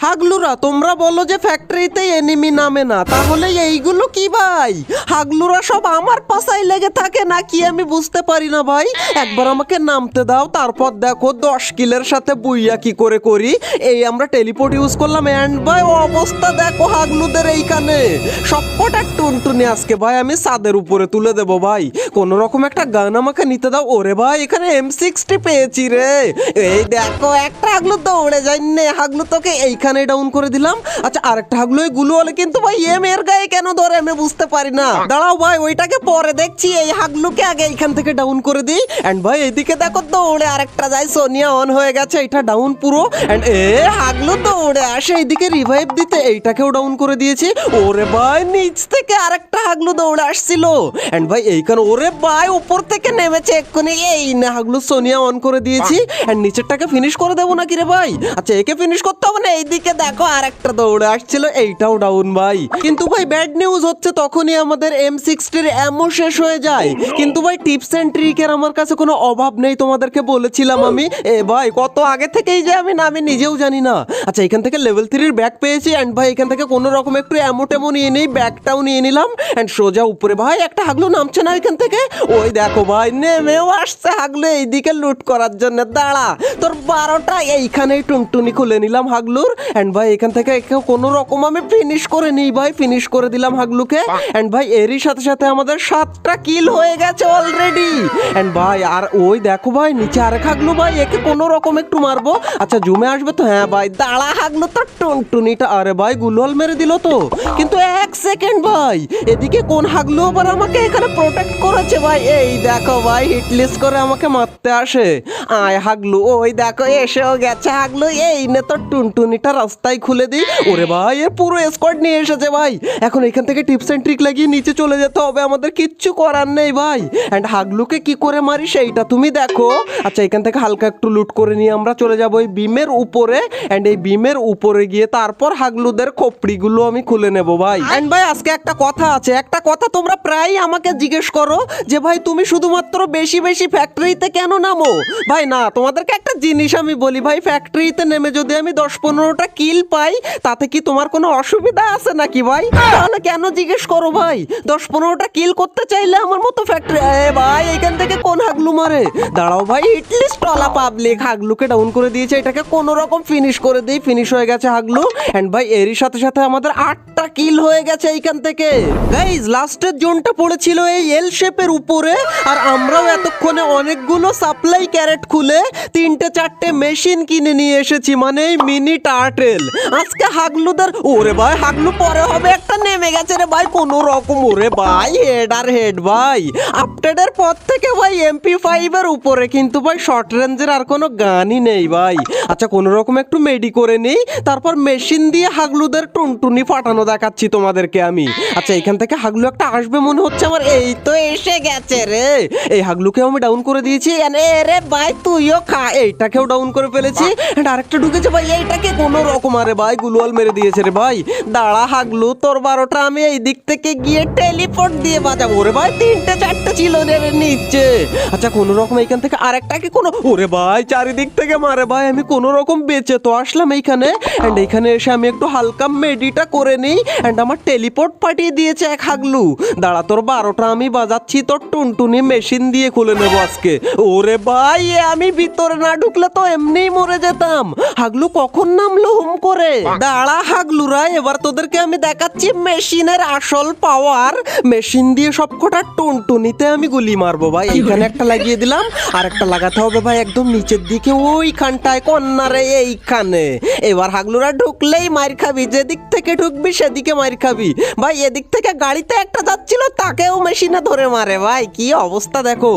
হাগলুরা তোমরা বলো যে ফ্যাক্টরিতে এনিমি নামে না, তাহলে এইগুলো কি ভাই? হাগলুরা সব আমার পাশায় লেগে থাকে নাকি আমি বুঝতে পারি না ভাই। একবার আমাকে নামতে দাও, তারপর দেখো 10 কিলের সাথে বুইয়া কি করে করি। এই আমরা টেলিপোর্ট ইউজ করলাম এন্ড ভাই অবস্থা দেখো হাগলুদের এইখানে সবকটা টুনটুনি আজকে ভাই আমি ছাদের উপরে তুলে দেবো ভাই। কোন রকম একটা গান আমাকে নিতে দাও। ওরে ভাই এখানে M60 পেয়েছি রে। এই দেখো একটা হাগলু দৌড়ে যাই নে, হাগলু তোকে এইখানে ডাউন করে দিলাম। আচ্ছা আরেকটা হাগলু এই গুলো হলে কিন্তু ভাই এর গায়ে কেন ধরে আমি বুঝতে পারি না। দাঁড়াও ভাই ওইটাকে পরে দেখছি, এই হাগলুকে আগে এইখান থেকে ডাউন করে দিই। এন্ড ভাই এইদিকে দেখো দৌড়ে আরেকটা যায়, সোনিয়া অন হয়ে গেছে, এটা ডাউন পুরো। এন্ড হাগলু দৌড়ে আসে এইদিকে রিভাইভ দিতে, এইটাকেও ডাউন করে দিয়েছি। ওরে ভাই নিচ থেকে আরেকটা হাগলু দৌড়ে আসছিল। এন্ড ভাই এইখানে ওরে ভাই উপর থেকে নেমেছে এক্ষুনি, এই না হাগলু সোনিয়া অন করে দিয়েছি। এন্ড নিচেরটাকে ফিনিশ করে দেবো নাকি রে ভাই? আচ্ছা একে ফিনিশ করতে হবে না, এইদিকে দেখো আরেকটা দৌড়ে আসছিল, এইটাও ডাউন ভাই। কিন্তু ভাই ব্যাড নিউজ হচ্ছে তখনই আমাদের M60 অ্যামো শেষ হয়ে যায়। কিন্তু ভাই টিপস এন্ড ট্রিকের আমার কাছে কোনো অভাব নেই, তোমাদেরকে বলেছিলাম আমি। এ ভাই কত আগে থেকেই যে আমি নিজেও জানি না। আচ্ছা এখান থেকে লেভেল 3 ব্যাগ পেয়েছি। এন্ড ভাই এখান থেকে কোনো রকম একটু অ্যামো টেমো নিয়ে নেই, ব্যাগটাও নিয়ে নিলাম। এন্ড সোজা উপরে ভাই একটা হাগলু নামছে না এখান থেকে, ওই দেখো ভাই নেমেও আসছে হাগলু এইদিকে লুট করার জন্য। দাঁড়া তোর 12টা এইখানেই টুনটুনি খুলে নিলাম হাগলুর। এন্ড ভাই এখান থেকে কোনো রকম আমি ফিনিশ করে নিই ভাই, ফিনিশ করে দিলাম হাগলুকে। এন্ড ভাই এরই সাথে সাথে আমাদের 7টা কিল হয়ে গেছে অলরেডি। এন্ড ভাই আর ওই দেখো ভাই নিচে আরেক হাগলু ভাই, একে কোনো রকম একটু মারবো। আচ্ছা জুমে আসবে তো? হ্যাঁ ভাই দাঁড়া হাগলু তোর টুনটুনিটা, আরে ভাই গুলওয়াল মেরে দিল তো। কিন্তু 1 সেকেন্ড ভাই, এদিকে কোন হাগলু আবার আমাকে এখানে প্রোটেক্ট করেছে ভাই। এই দেখো ভাই হিটলিস করে আমাকে মারতে আসে। আয় হাগলু, ওই দেখো এসেও গেছে হাগলু, এই নে তোর টুনটুনিটা রাস্তায় খুলে দিই। ওরে ভাই এর পুরো স্কোয়াড নিয়ে এসেছে ভাই। এখন এখান থেকে টিপস এন্ড ট্রিক লাগিয়ে নিচে চলে যেতে হবে, আমাদের কিচ্ছু করার নেই ভাই। এন্ড হাগলুকে কি করে মারি সেইটা তুমি দেখো। আচ্ছা এখান থেকে হালকা একটু লুট করে নিয়ে আমরা চলে যাবো এই বিমের উপরে। এন্ড এই বিমের উপরে গিয়ে তারপর হাগলুদের খোপড়িগুলো আমি খুলে নেব ভাই। এন্ড ভাই আজকে একটা কথা আছে, একটা কথা তোমরা প্রায় আমাকে জিজ্ঞেস করো যে ভাই তুমি শুধুমাত্র বেশি বেশি ফ্যাক্টরিতে কেন নামো। ভাই না তোমাদেরকে একটা জিনিস আমি বলি ভাই, ফ্যাক্টরিতে নেমে যদি আমি 10-15টা কিল পাই তাতে কি তোমার কোনো অসুবিধা আছে নাকি ভাই? তাহলে কেন জিজ্ঞেস করো ভাই? 10-15টা কিল করতে চাইলে আমার মতো ফ্যাক্টরি। ভাই এখান থেকে কোন হাগলু মারে? দাঁড়াও ভাই হিটলিস্ট ওয়ালা পাবলিক হাগলুকে ডাউন করে দিয়েছে, এটাকে কোনো রকম ফিনিশ করে দিই। ফিনিশ হয়ে গেছে হাগলু। এন্ড ভাই এরই সাথে সাথে আমাদের 8টা কিল হয়ে গেছে এইখান থেকে। গাইজ লাস্টের জোনটা পড়েছিল এই এল শেপের উপরে, আর আমরাও এতক্ষণে অনেকগুলো সাপ্লাই ক্যারেট খুলে 3-4টে মেশিন কিনে নিয়ে এসেছি, মানে এই মিনি টার্টেল। আজকে হাগলুদের ওরে ভাই হাগলু পরে হবে একটা নেমে গেছে রে ভাই কোনো রকম। ওরে ভাই হেড আর হেড ভাই, আপডেটের পর থেকে ভাই MP5 এর উপরে কিন্তু ভাই শর্ট রেঞ্জের আর কোনো গানই নেই ভাই। আচ্ছা কোনো রকম একটু মেডি করে নিই, তারপর মেশিন দিয়ে হাগলুদের টুনটুনি ফাটানো দেখাচ্ছি তোমাদেরকে আমি। আচ্ছা এখান থেকে হাগলু একটা আসবে মনে হচ্ছে আমার, এই তো এসে গেছে রে। এই হাগলুকেও আমি ডাউন করে দিয়েছি। রে ভাই তুইও খা, এইটাকেও ডাউন করে ফেলেছি। আরেকটা ঢুকেছে ভাই, এইটাকে কোনো রকম আরে ভাই গুলওয়াল মেরে দিয়েছে রে ভাই। দাঁড়া হাগলু তোর 12টা আমি এই দিক থেকে গিয়ে টেলিপোর্ট দিয়ে বাজাবো। ওরে ভাই 3-4টে ছিল রে নিচে। আচ্ছা কোনো রকম এইখান থেকে আরেকটাকে কোনো ওরে ভাই চারিদিক থেকে মারে ভাই, আমি কোনো রকম বেঁচে তো আসলাম এইখানে। এন্ড এইখানে এসে আমি একটু হালকা মেডিটা করে নিই। এন্ড আমার টেলিপোর্ট পাঠিয়ে দিয়েছে এক হাগলু। দাঁড়া তোর 12টা আমি বাজাচ্ছি, তোর টুনটুনি মেশিন দিয়ে খুলে নেবো আজকে। ওরে ভাই আমি ভিতরে না ঢুকলে তো এমনিই মরে যেতাম। হাগলু কখন নামলো হুম করে। দাঁড়া হাগলুরা এবার তোদেরকে আমি দেখাচ্ছি মেশিনের আসল পাওয়ার। মেশিন দিয়ে সবকটা টুনটুনিতে আমি গুলি মারবো ভাই। এইখানে একটা লাগিয়ে দিলাম, আর একটা লাগাতে হবে ভাই একদম নিচের দিকে ওইখানটায় কর্নারে এইখানে। এবার হাগলুরা ঢুকলেই মার খাবি, যেদিক থেকে ঢুকবি সেদিকে মার খাবি ভাই। এদিক থেকে গাড়িতে একটা যাচ্ছিল তাকেও মেশিনে ধরে মারে ভাই, কি অবস্থা দেখো।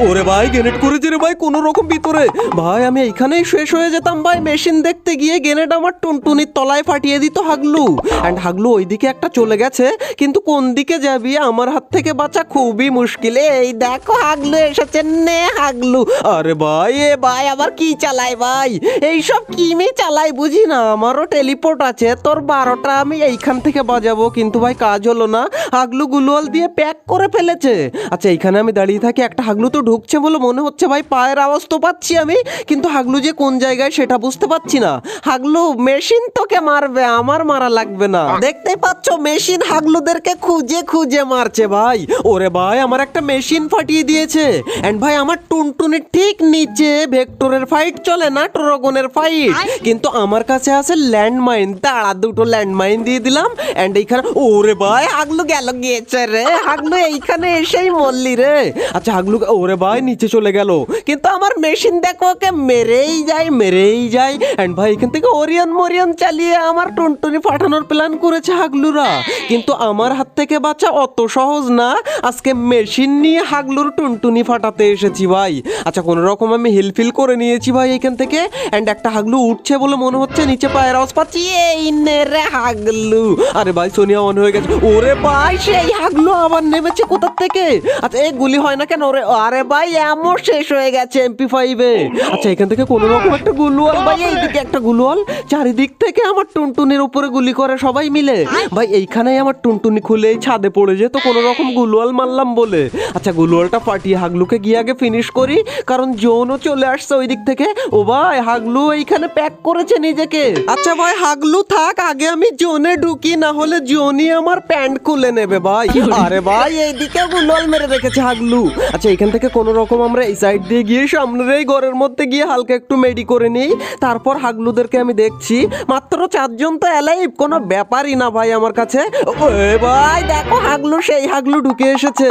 ওরে ভাই গ্রেনেড করেছে রে ভাই কোনো রকম ভিতরে। ভাই আমি এইখানেই শেষ হয়ে যেতাম ভাই, মেশিন দেখতে গিয়ে গ্রেনেড আমার টুনটুনির তলায় ফাটিয়ে দিত হাগলু। এন্ড হাগলু ওইদিকে একটা চলে গেছে, কিন্তু কোন দিকে যাবি আমার হাত থেকে বাঁচা খুবই মুশকিল। এই দেখো হাগলু এসেছে, নে হাগলু। আরে ভাই এ ভাই আবার কি চালাই ভাই, এইসব কিমি চালাই বুঝি না। আমারও টেলিপোর্ট আছে, তোর 12টা আমি এইখান থেকে বাজাবো, কিন্তু ভাই কাজ হলো না। হাগলু গুলওয়াল দিয়ে প্যাক করে ফেলেছে। আচ্ছা এইখানে আমি দাঁড়িয়ে থাকি, একটা হাগলু তো ঢুকছে বলে মনে হচ্ছে ভাই, পায়ের আওয়াজ তো পাচ্ছি আমি, কিন্তু হাগলু যে কোন জায়গায় সেটা বুঝতে পারছি না। হাগলু মেশিন তোকে মারবে, আমার মারা লাগবে না। দেখতে পাচ্ছ মেশিন হাগলুদেরকে খুঁজে খুঁজে মারছে ভাই। ওরে ভাই আমার একটা মেশিন ফাটিয়ে দিয়েছে। এন্ড ভাই আমার টুনটুনি ঠিক নিচে ভেক্টরের ফাইট চলে না, ড্রাগনের ফাইট, কিন্তু আমার কাছে আছে ল্যান্ডমাইন। তাড়া দুটো ল্যান্ডমাইন দিয়ে দিলাম। এন্ড এইখানে ওরে ভাই হাগলু গেল গিয়েছে রে, হাগলু এইখানে এসেই মরলি রে। আচ্ছা হাগলু ওরে ভাই নিচে চলে গেল, কিন্তু আমার মেশিন দেখো ওকে মেরেই যায় মেরেই যায়। এন্ড ভাই এখান থেকে ওরিয়ন মরিয়ন চালিয়ে আমার টুনটুনি ফাটানোর প্ল্যান করেছে হাগলুরা, কিন্তু আমার হাত থেকে বাঁচা অত সহজ না। আজকে মেশিন নিয়ে হাগলুর টুনটুনি ফাটাতে এসেছি ভাই। আচ্ছা কোনো রকম আমি হিলফিল করে নিয়েছি ভাই এখান থেকে। এন্ড একটা হাগলু উঠছে বলে মনে হচ্ছে, নিচে পায়ের আওয়াজ পাচ্ছি। এই নে রে হাগলু। আরে ভাই সোনিয়া অন হয়ে গেছে। ওরে ভাই সেই হাগলু আবার নেমেছে কোথা থেকে? আচ্ছা এই গুলি হয় না কেন রে? আরে ভাই এমন শেষ হয়ে গেছে MP5 এ। আচ্ছা এখান থেকে কোনো রকম একটা গুলওয়াল ভাই, এইদিকে একটা গুলওয়াল, চারিদিক থেকে আমার টুনটুনির উপরে গুলি করে সবাই মিলে ভাই। এইখানেই আমার টুনটুনি খুলে ছাদে পড়ে যেত কোনো রকম গুলওয়াল মারলাম বলে। আচ্ছা গুলওয়ালটা ফাটিয়ে হাগলুকে গিয়ে আগে ফিনিশ করি, কারণ জোনও চলে আসছে ওই দিক থেকে। ও ভাই হাগলু এইখানে প্যাক করেছে নিজেকে। আচ্ছা ভাই হাগলু থাক, আগে আমি জোনে ঢুকি, না হলে জোনই আমার প্যান্ট খুলে নেবে ভাই। আরে ভাই এইদিকে গুলওয়াল মেরে রেখেছে হাগলু। আচ্ছা এখান থেকে কোনো রকম আমরা এই সাইড দিয়ে গিয়ে সামনের এই ঘরের মধ্যে গিয়ে হালকা একটু মেডি করে নিই। তারপর হাগলুদেরকে আমি দেখছি মাত্র 4 জন তো এলাইভ, কোনো ব্যাপারই না ভাই আমার কাছে। ওই ভাই দেখো হাগলু, সেই হাগলু ঢুকে এসেছে।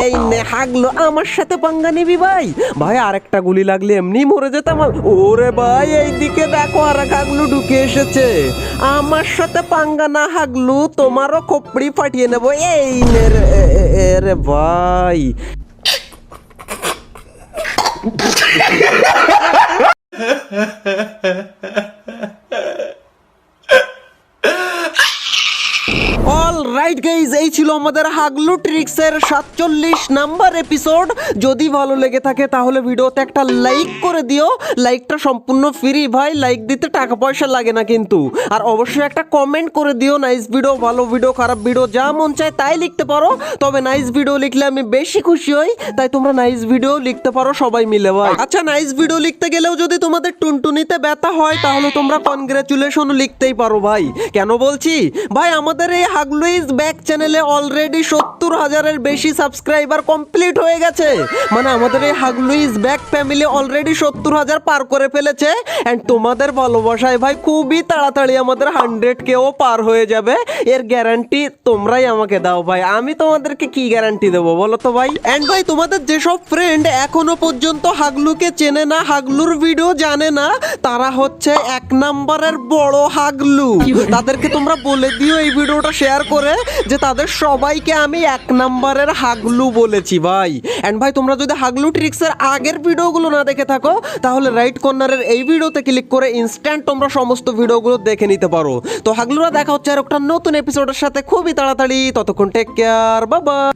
এই নে হাগলু আমার সাথে পাঙ্গা নিবি ভাই? ভাই আরেকটা গুলি লাগলে এমনি মরে যেতাম। ওরে ভাই এইদিকে দেখো আর এক হাগলু ঢুকে এসেছে। আমার সাথে পাঙ্গা না হাগলু, তোমারও খোপড়ি ফাটিয়ে নেবো। এই নে রে ভাই। অলরাইট গাইজ, এই ছিল আমাদের হাগলু ট্রিক্সের 47 নাম্বার এপিসোড। যদি ভালো লেগে থাকে তাহলে ভিডিওতে একটা লাইক করে দিও। লাইকটা সম্পূর্ণ ফ্রি ভাই, লাইক দিতে টাকা পয়সা লাগে না কিন্তু। আর অবশ্যই একটা কমেন্ট করে দিও, নাইস ভিডিও, ভালো ভিডিও, খারাপ ভিডিও, যা মন চায় তাই লিখতে পারো। তবে নাইস ভিডিও লিখলে আমি বেশি খুশি হই, তাই তোমরা নাইস ভিডিও লিখতে পারো সবাই মিলে ভাই। আচ্ছা নাইস ভিডিও লিখতে গেলেও যদি তোমাদের টুনটুনিতে ব্যথা হয় তাহলে তোমরা কনগ্রাচুলেশন লিখতেই পারো ভাই। কেন বলছি ভাই, আমাদের এই হাগলু ইজ ব্যাক চ্যানেলে অলরেডি 70,000-এর বেশি সাবস্ক্রাইবার কমপ্লিট হয়ে গেছে। মানে আমাদের এই হাগলু ইজ ব্যাক ফ্যামিলি অলরেডি 70,000 পার করে ফেলেছে। এন্ড তোমাদের ভালোবাসায় ভাই খুবই তাড়াতাড়ি আমাদের 100K-ও পার হয়ে যাবে। এর গ্যারান্টি তোমরাই আমাকে দাও ভাই, আমি তোমাদেরকে কি গ্যারান্টি দেবো বলো তো ভাই? এন্ড ভাই তোমাদের যেসব ফ্রেন্ড এখনো পর্যন্ত হাগলুকে চেনে না, হাগলুর ভিডিও জানে না, তারা হচ্ছে 1 নাম্বারের বড় হাগলু। তাদেরকে তোমরা বলে দিও এই ভিডিওটা শেয়ার করে যে তাদের সবাইকে আমি 1 নাম্বারের হাগলু বলেছি ভাই। এন্ড ভাই তোমরা যদি হাগলু ট্রিক্সের আগের ভিডিওগুলো না দেখে থাকো তাহলে রাইট কর্নারের এই ভিডিওতে ক্লিক করে ইনস্ট্যান্ট তোমরা সমস্ত ভিডিওগুলো দেখে নিতে পারো। তো হাগলুরা দেখা হচ্ছে আর একটা নতুন এপিসোডের সাথে খুবই তাড়াতাড়ি। ততক্ষণ টেক কেয়ার, বাই বাই।